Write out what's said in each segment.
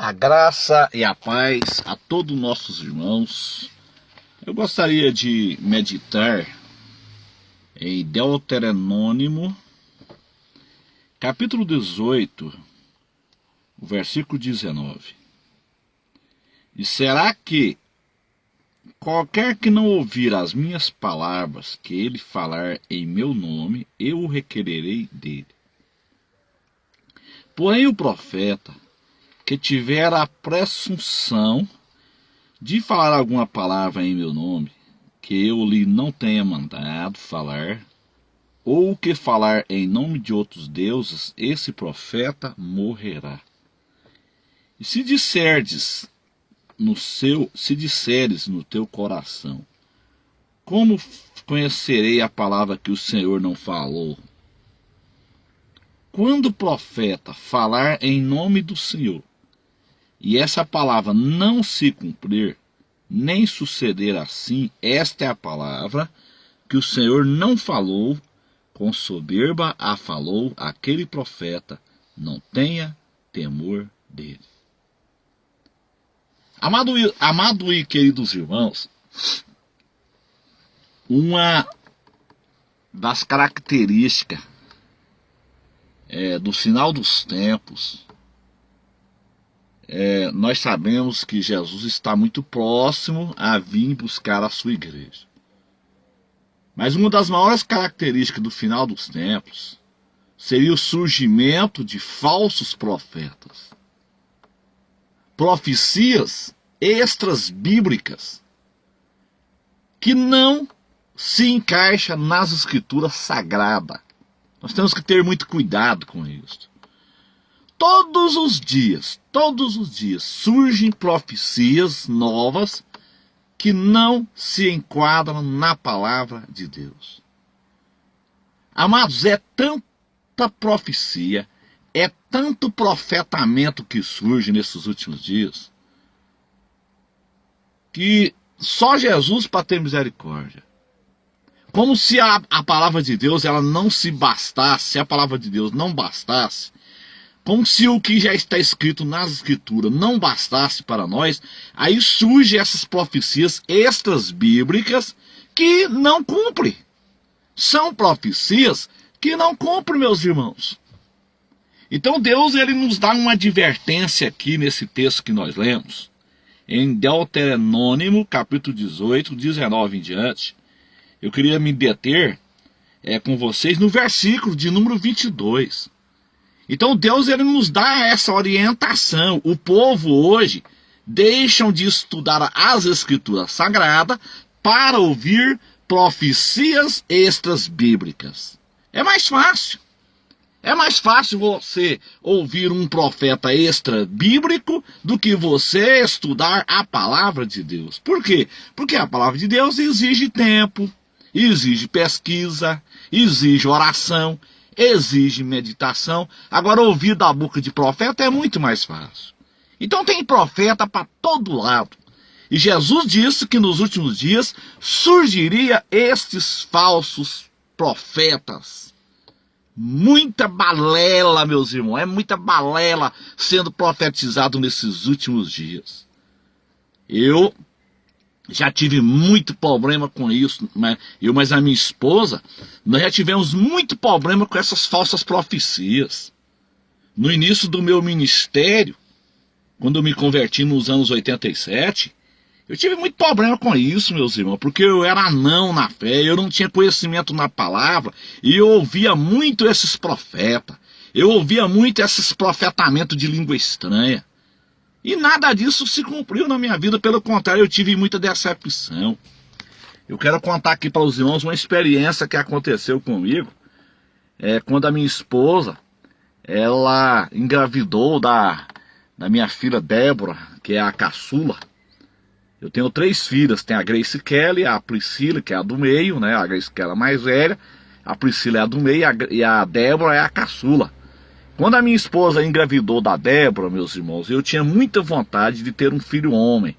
A graça e a paz a todos nossos irmãos. Eu gostaria de meditar em Deuteronômio, capítulo 18, o versículo 19. E será que qualquer que não ouvir as minhas palavras que ele falar em meu nome, eu o requererei dele. Porém o profeta que tiver a presunção de falar alguma palavra em meu nome, que eu lhe não tenha mandado falar, ou que falar em nome de outros deuses, esse profeta morrerá. E se disseres no teu coração, como conhecerei a palavra que o Senhor não falou? Quando o profeta falar em nome do Senhor, e essa palavra não se cumprir, nem suceder assim, esta é a palavra que o Senhor não falou, com soberba a falou aquele profeta, não tenha temor dele. Amado e queridos irmãos, uma das características do final dos tempos, nós sabemos que Jesus está muito próximo a vir buscar a sua igreja. Mas uma das maiores características do final dos tempos seria o surgimento de falsos profetas. Profecias extras bíblicas que não se encaixam nas escrituras sagradas. Nós temos que ter muito cuidado com isso. Todos os dias surgem profecias novas que não se enquadram na palavra de Deus. Amados, é tanta profecia, é tanto profetamento que surge nesses últimos dias, que só Jesus para ter misericórdia. Como se a palavra de Deus ela não se bastasse, se a palavra de Deus não bastasse, como se o que já está escrito nas escrituras não bastasse para nós, aí surgem essas profecias extras bíblicas que não cumprem. São profecias que não cumprem, meus irmãos. Então Deus ele nos dá uma advertência aqui nesse texto que nós lemos, em Deuteronômio, capítulo 18, 19 em diante. Eu queria me deter com vocês no versículo de número 22. Então Deus ele nos dá essa orientação. O povo hoje deixam de estudar as escrituras sagradas para ouvir profecias extras bíblicas. É mais fácil. É mais fácil você ouvir um profeta extra bíblico do que você estudar a palavra de Deus. Por quê? Porque a palavra de Deus exige tempo, exige pesquisa, exige oração, exige meditação. Agora, ouvir da boca de profeta é muito mais fácil. Então tem profeta para todo lado. E Jesus disse que nos últimos dias surgiria estes falsos profetas. Muita balela, meus irmãos, é muita balela sendo profetizado nesses últimos dias. Eu já tive muito problema com isso, mas a minha esposa, nós já tivemos muito problema com essas falsas profecias. No início do meu ministério, quando eu me converti nos anos 87, eu tive muito problema com isso, meus irmãos, porque eu era anão na fé, eu não tinha conhecimento na palavra, e eu ouvia muito esses profetas, eu ouvia muito esses profetamentos de língua estranha. E nada disso se cumpriu na minha vida, pelo contrário, eu tive muita decepção. Eu quero contar aqui para os irmãos uma experiência que aconteceu comigo, quando a minha esposa, ela engravidou da minha filha Débora, que é a caçula. Eu tenho 3 filhas, tem a Grace Kelly, a Priscila, que é a do meio, né? A Grace Kelly é a mais velha, a Priscila é a do meio e a Débora é a caçula. Quando a minha esposa engravidou da Débora, meus irmãos, eu tinha muita vontade de ter um filho homem,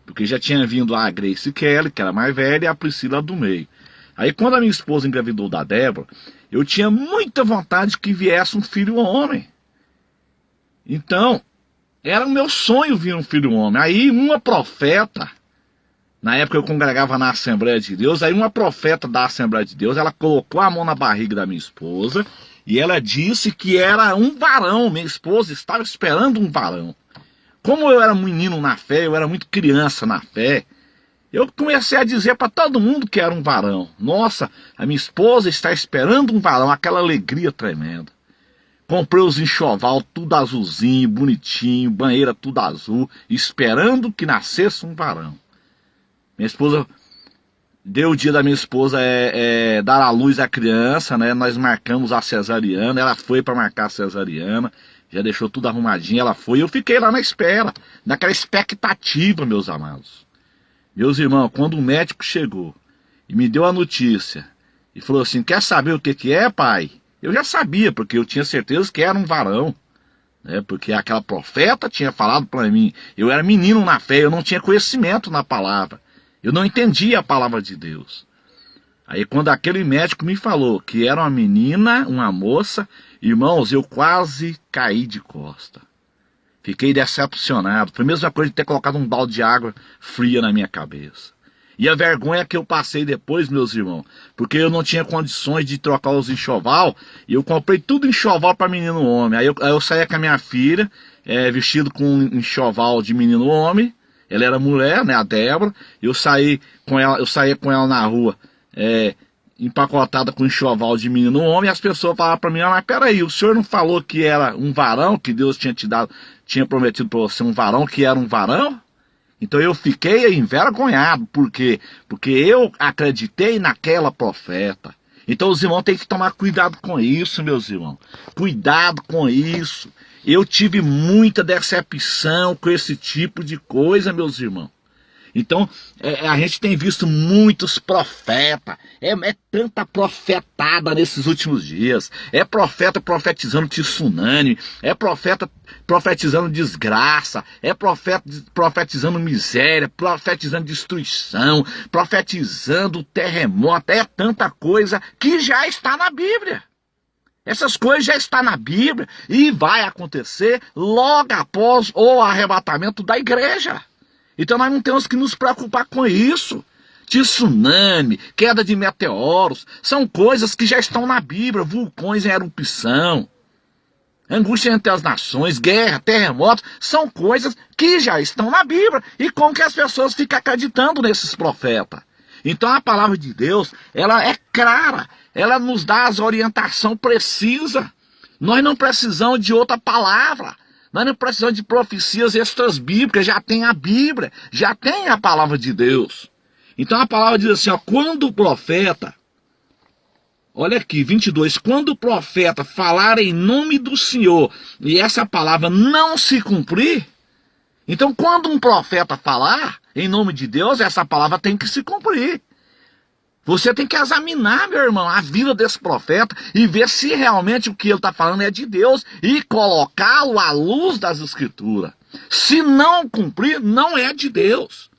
porque já tinha vindo a Grace Kelly, que era mais velha, e a Priscila do meio. Aí quando a minha esposa engravidou da Débora, eu tinha muita vontade que viesse um filho homem. Então, Era o meu sonho vir um filho homem. Aí uma profeta, na época eu congregava na Assembleia de Deus, aí uma profeta da Assembleia de Deus, ela colocou a mão na barriga da minha esposa e ela disse que era um varão. Minha esposa estava esperando um varão. Como eu era menino na fé, eu era muito criança na fé, eu comecei a dizer para todo mundo que era um varão. Nossa, a minha esposa está esperando um varão, aquela alegria tremenda. Comprei os enxoval tudo azulzinho, bonitinho, banheira tudo azul, esperando que nascesse um varão. Minha esposa, deu o dia da minha esposa dar à luz à criança, né? Nós marcamos a cesariana, ela foi para marcar a cesariana, já deixou tudo arrumadinho, ela foi, eu fiquei lá na espera, naquela expectativa, meus amados. Meus irmãos, quando o médico chegou e me deu a notícia e falou assim, quer saber o que é, pai? Eu já sabia, porque eu tinha certeza que era um varão, né? Porque aquela profeta tinha falado para mim. Eu era menino na fé, eu não tinha conhecimento na palavra. Eu não entendia a palavra de Deus. Aí quando aquele médico me falou que era uma menina, uma moça, irmãos, eu quase caí de costa. Fiquei decepcionado. Foi a mesma coisa de ter colocado um balde de água fria na minha cabeça. E a vergonha que eu passei depois, meus irmãos, porque eu não tinha condições de trocar os enxoval, e eu comprei tudo enxoval para menino homem. Aí eu saía com a minha filha, vestido com um enxoval de menino homem. Ela era mulher, né, a Débora. Eu saía com ela na rua, empacotada com enxoval de menino homem, e as pessoas falavam para mim, mas peraí, o senhor não falou que era um varão, que Deus tinha prometido para você um varão, que era um varão? Então eu fiquei envergonhado, por quê? Porque eu acreditei naquela profeta. Então os irmãos têm que tomar cuidado com isso, meus irmãos. Cuidado com isso. Eu tive muita decepção com esse tipo de coisa, meus irmãos. Então, a gente tem visto muitos profetas, tanta profetada nesses últimos dias, profeta profetizando tsunami, profeta profetizando desgraça, profeta profetizando miséria, profetizando destruição, profetizando terremoto, tanta coisa que já está na Bíblia. Essas coisas já estão na Bíblia e vai acontecer logo após o arrebatamento da igreja. Então nós não temos que nos preocupar com isso. Tsunami, queda de meteoros, são coisas que já estão na Bíblia. Vulcões em erupção, angústia entre as nações, guerra, terremotos, são coisas que já estão na Bíblia. E como que as pessoas ficam acreditando nesses profetas? Então a palavra de Deus, ela é clara, ela nos dá as orientações precisas. Nós não precisamos de outra palavra. Nós não precisamos de profecias extras bíblicas, já tem a Bíblia, já tem a palavra de Deus. Então a palavra diz assim, quando o profeta, olha aqui, 22, quando o profeta falar em nome do Senhor, e essa palavra não se cumprir, então quando um profeta falar em nome de Deus, essa palavra tem que se cumprir. Você tem que examinar, meu irmão, a vida desse profeta e ver se realmente o que ele está falando é de Deus e colocá-lo à luz das Escrituras. Se não cumprir, não é de Deus.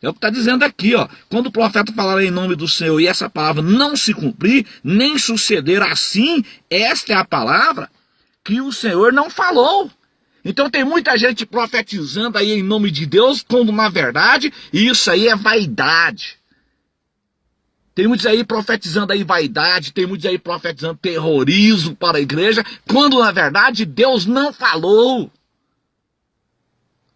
É o que está dizendo aqui, quando o profeta falar em nome do Senhor e essa palavra não se cumprir, nem suceder assim, esta é a palavra que o Senhor não falou. Então tem muita gente profetizando aí em nome de Deus, quando na verdade isso aí é vaidade. Tem muitos aí profetizando aí vaidade, tem muitos aí profetizando terrorismo para a igreja, quando na verdade Deus não falou.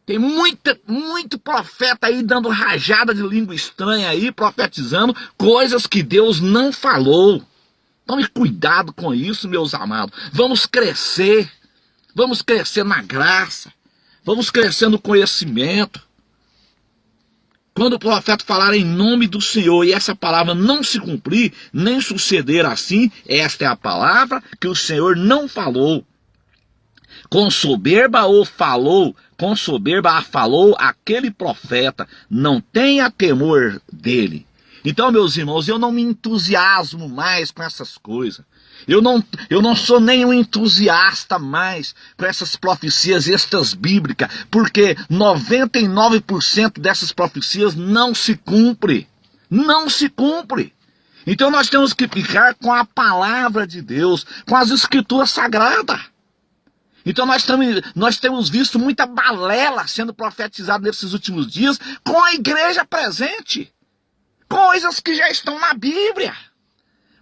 Tem muito profeta aí dando rajada de língua estranha aí, profetizando coisas que Deus não falou. Tome cuidado com isso, meus amados. Vamos crescer na graça, vamos crescer no conhecimento. Quando o profeta falar em nome do Senhor e essa palavra não se cumprir, nem suceder assim, esta é a palavra que o Senhor não falou. Com soberba falou aquele profeta, não tenha temor dele. Então, meus irmãos, eu não me entusiasmo mais com essas coisas. Eu não sou nenhum entusiasta mais com essas profecias extras bíblicas, porque 99% dessas profecias não se cumpre. Não se cumpre. Então nós temos que ficar com a palavra de Deus, com as Escrituras Sagradas. Então nós temos visto muita balela sendo profetizada nesses últimos dias com a igreja presente. Coisas que já estão na Bíblia.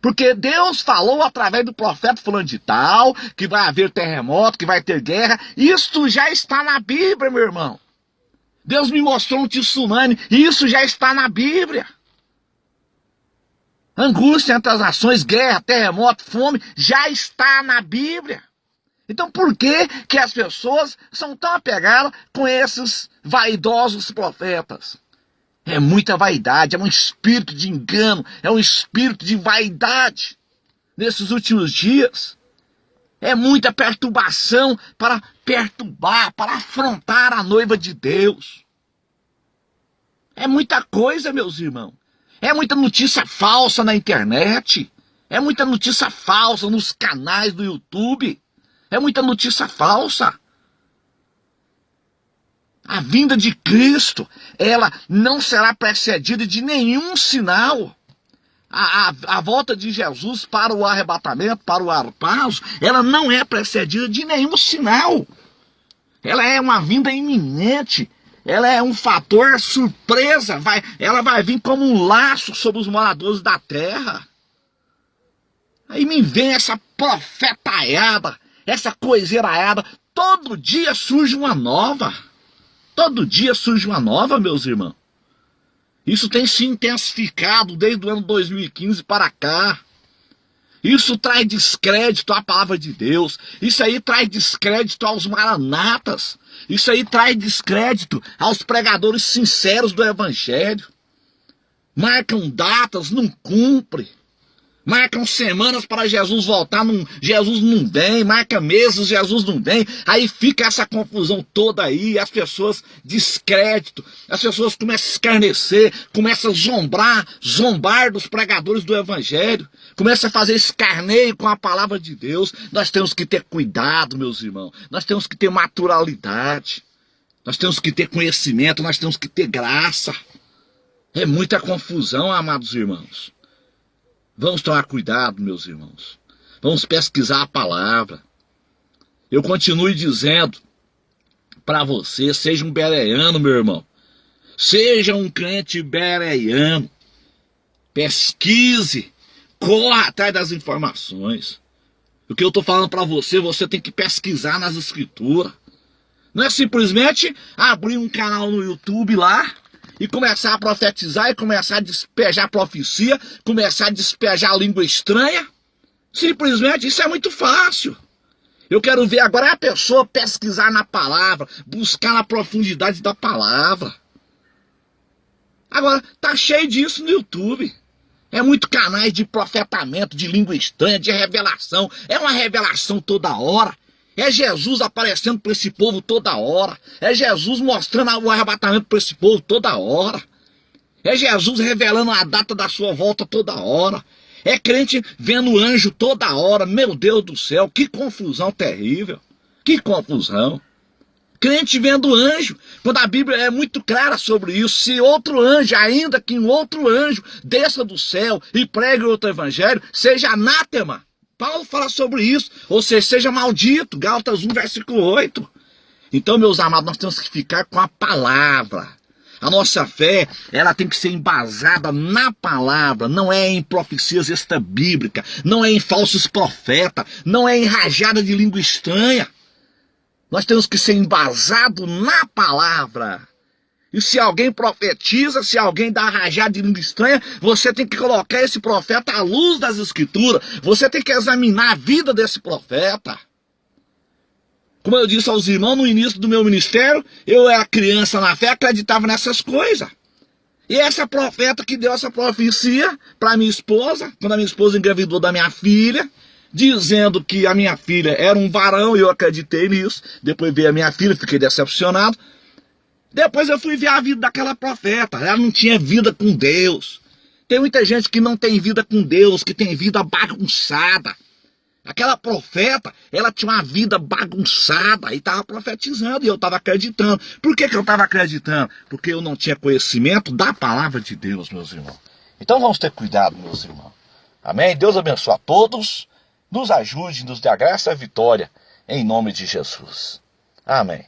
Porque Deus falou através do profeta fulano de tal, que vai haver terremoto, que vai ter guerra. Isso já está na Bíblia, meu irmão. Deus me mostrou um tsunami, e isso já está na Bíblia. Angústia entre as nações, guerra, terremoto, fome, já está na Bíblia. Então por que as pessoas são tão apegadas com esses vaidosos profetas? É muita vaidade, é um espírito de engano, é um espírito de vaidade nesses últimos dias. É muita perturbação para perturbar, para afrontar a noiva de Deus. É muita coisa, meus irmãos. É muita notícia falsa na internet. É muita notícia falsa nos canais do YouTube. É muita notícia falsa. A vinda de Cristo, ela não será precedida de nenhum sinal. A volta de Jesus para o arrebatamento, para o arpazo, ela não é precedida de nenhum sinal. Ela é uma vinda iminente. Ela é um fator surpresa. Ela vai vir como um laço sobre os moradores da terra. Aí me vem essa profetaiada, essa coiseiraiada. Todo dia surge uma nova. Todo dia surge uma nova, meus irmãos. Isso tem se intensificado desde o ano 2015 para cá. Isso traz descrédito à palavra de Deus. Isso aí traz descrédito aos maranatas. Isso aí traz descrédito aos pregadores sinceros do Evangelho. Marcam datas, não cumprem. Marcam semanas para Jesus voltar, Jesus não vem. Marca meses, Jesus não vem. Aí fica essa confusão toda aí. As pessoas descrédito. As pessoas começam a escarnecer. Começam a zombar dos pregadores do Evangelho. Começam a fazer escarneio com a palavra de Deus. Nós temos que ter cuidado, meus irmãos. Nós temos que ter naturalidade. Nós temos que ter conhecimento. Nós temos que ter graça. É muita confusão, amados irmãos. Vamos tomar cuidado, meus irmãos. Vamos pesquisar a palavra. Eu continuo dizendo para você, seja um bereano, meu irmão. Seja um crente bereano. Pesquise. Corra atrás das informações. O que eu estou falando para você, você tem que pesquisar nas escrituras. Não é simplesmente abrir um canal no YouTube lá e começar a profetizar, e começar a despejar profecia, começar a despejar língua estranha. Simplesmente, isso é muito fácil. Eu quero ver agora a pessoa pesquisar na palavra, buscar na profundidade da palavra. Agora, tá cheio disso no YouTube. É muito canais de profetamento, de língua estranha, de revelação. É uma revelação toda hora. É Jesus aparecendo para esse povo toda hora. É Jesus mostrando o arrebatamento para esse povo toda hora. É Jesus revelando a data da sua volta toda hora. É crente vendo anjo toda hora. Meu Deus do céu, que confusão terrível. Que confusão. Crente vendo anjo, quando a Bíblia é muito clara sobre isso. Se outro anjo, ainda que um outro anjo, desça do céu e pregue outro evangelho, seja anátema. Paulo fala sobre isso, ou seja maldito, Gálatas 1, versículo 8. Então, meus amados, nós temos que ficar com a palavra. A nossa fé, ela tem que ser embasada na palavra, não é em profecias extrabíblicas, não é em falsos profetas, não é em rajada de língua estranha. Nós temos que ser embasado na palavra. E se alguém profetiza, se alguém dá rajada de língua estranha, você tem que colocar esse profeta à luz das escrituras. Você tem que examinar a vida desse profeta. Como eu disse aos irmãos no início do meu ministério, eu era criança na fé, acreditava nessas coisas. E essa profeta que deu essa profecia para minha esposa, quando a minha esposa engravidou da minha filha, dizendo que a minha filha era um varão, e eu acreditei nisso. Depois veio a minha filha, fiquei decepcionado. Depois eu fui ver a vida daquela profeta. Ela não tinha vida com Deus. Tem muita gente que não tem vida com Deus, que tem vida bagunçada. Aquela profeta, ela tinha uma vida bagunçada e estava profetizando, e eu estava acreditando. Por que eu estava acreditando? Porque eu não tinha conhecimento da palavra de Deus, meus irmãos. Então vamos ter cuidado, meus irmãos. Amém? Deus abençoe a todos, nos ajude, nos dê a graça e a vitória. em nome de Jesus. Amém.